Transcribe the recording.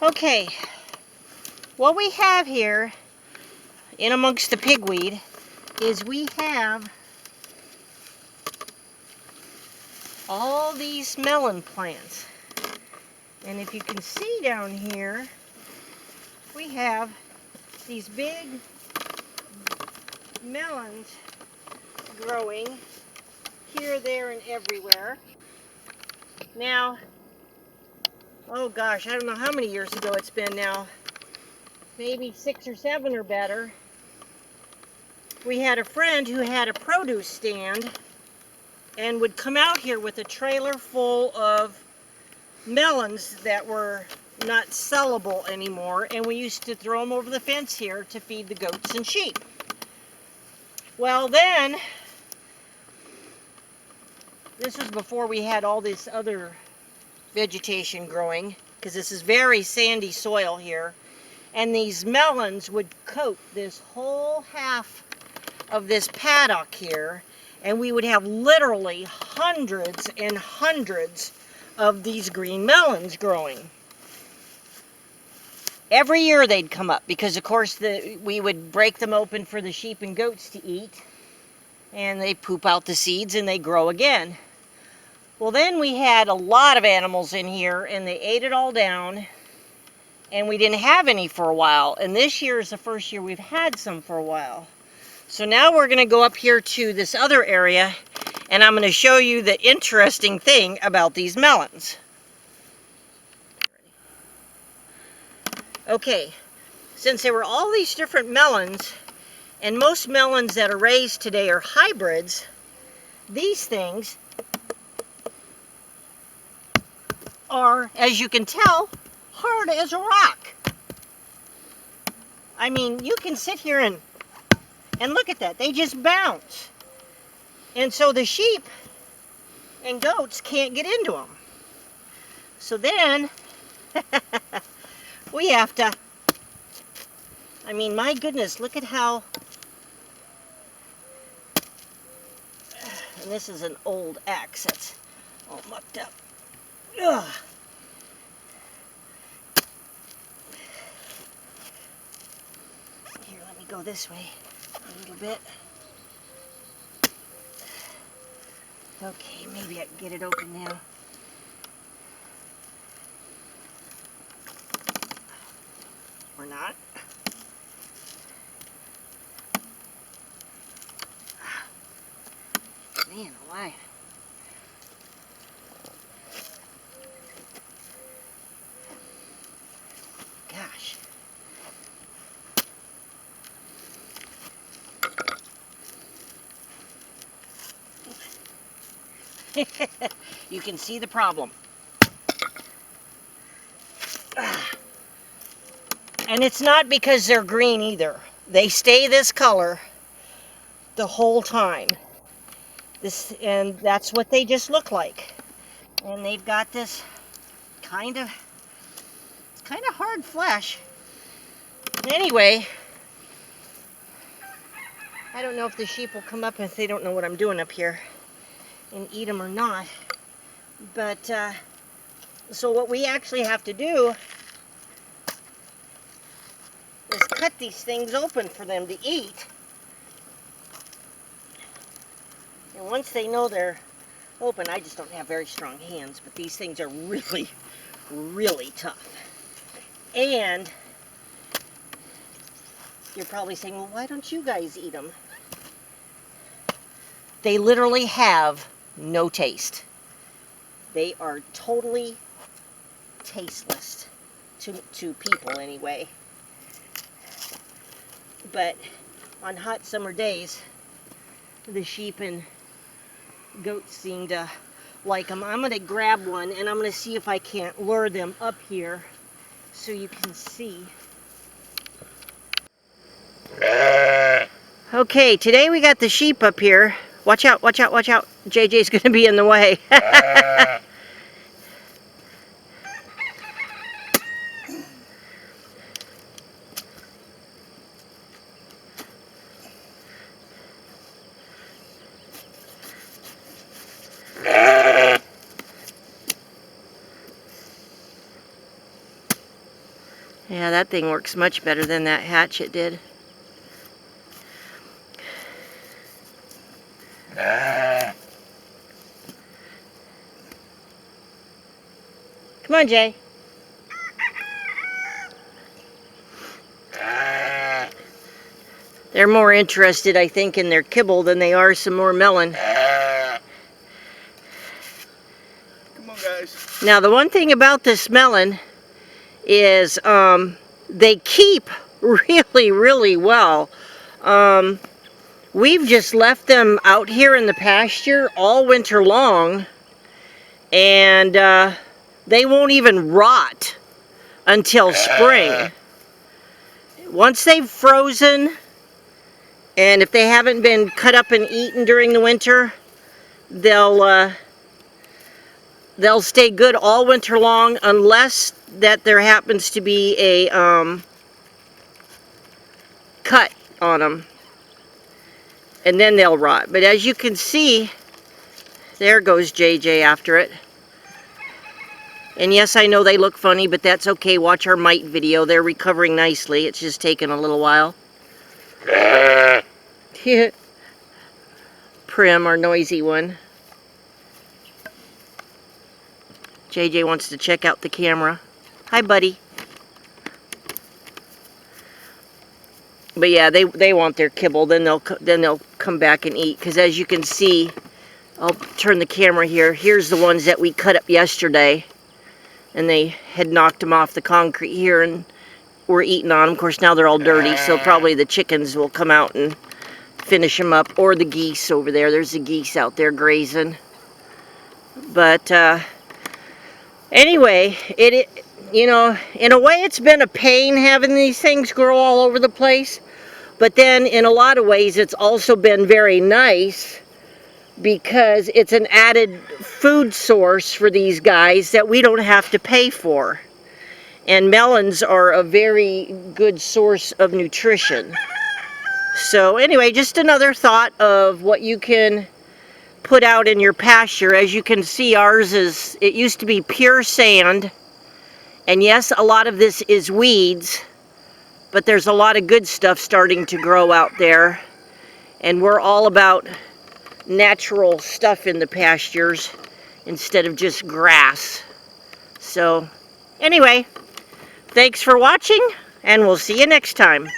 Okay, what we have here in amongst the pigweed is we have all these melon plants. And if you can see down here, we have these big melons growing here, there, and everywhere. Now, oh gosh, I don't know how many years ago it's been now, maybe 6 or 7 or better. We had a friend who had a produce stand and would come out here with a trailer full of melons that were not sellable anymore, and we used to throw them over the fence here to feed the goats and sheep. Well, then, this was before we had all this other vegetation growing, because this is very sandy soil here, and these melons would coat this whole half of this paddock here, and we would have literally hundreds and hundreds of these green melons growing. Every year they'd come up because, of course, we would break them open for the sheep and goats to eat, and they poop out the seeds and they grow again. Well, then we had a lot of animals in here, and they ate it all down, and we didn't have any for a while. And this year is the first year we've had some for a while. So now we're going to go up here to this other area, and I'm going to show you the interesting thing about these melons. Okay, since there were all these different melons, and most melons that are raised today are hybrids, these things are, as you can tell, hard as a rock. I mean, you can sit here and look at that. They just bounce. And so the sheep and goats can't get into them. So then we have to, I mean, my goodness, look at how, and this is an old axe that's all mucked up. Ugh. Here, let me go this way a little bit. Okay, maybe I can get it open now. Or not. Man alive. Gosh. You can see the problem. And it's not because they're green either. They stay this color the whole time. And that's what they just look like. And they've got this kind of hard flesh. Anyway, I don't know if the sheep will come up if they don't know what I'm doing up here and eat them or not. But, so what we actually have to do is cut these things open for them to eat. And once they know they're open, I just don't have very strong hands, but these things are really, really tough. And you're probably saying, well, why don't you guys eat them? They literally have no taste. They are totally tasteless to people anyway. But on hot summer days, the sheep and goats seem to like them. I'm going to grab one and I'm going to see if I can't lure them up here so you can see. Okay, today we got the sheep up here. Watch out, watch out, watch out. JJ's going to be in the way. Yeah, that thing works much better than that hatchet did. Come on, Jay. They're more interested, I think, in their kibble than they are some more melon. Come on, guys. Now, the one thing about this melon is they keep really, really well. We've just left them out here in the pasture all winter long, and they won't even rot until spring. Once they've frozen, and if they haven't been cut up and eaten during the winter, they'll stay good all winter long, unless that there happens to be a cut on them, and then they'll rot. But as you can see, there goes JJ after it. And yes, I know they look funny, but that's okay. Watch our mite video. They're recovering nicely. It's just taken a little while. Prim, our noisy one. JJ wants to check out the camera. Hi, buddy. But yeah, they want their kibble. Then they'll come back and eat. Because as you can see, I'll turn the camera here. Here's the ones that we cut up yesterday. And they had knocked them off the concrete here and were eating on them. Of course, now they're all dirty, so probably the chickens will come out and finish them up. Or the geese over there. There's the geese out there grazing. But anyway, you know, in a way it's been a pain having these things grow all over the place. But then in a lot of ways it's also been very nice, because it's an added food source for these guys that we don't have to pay for. And melons are a very good source of nutrition. So anyway, just another thought of what you can put out in your pasture. As you can see, ours it used to be pure sand. And yes, a lot of this is weeds, but there's a lot of good stuff starting to grow out there. And we're all about natural stuff in the pastures instead of just grass. So anyway, thanks for watching, and we'll see you next time.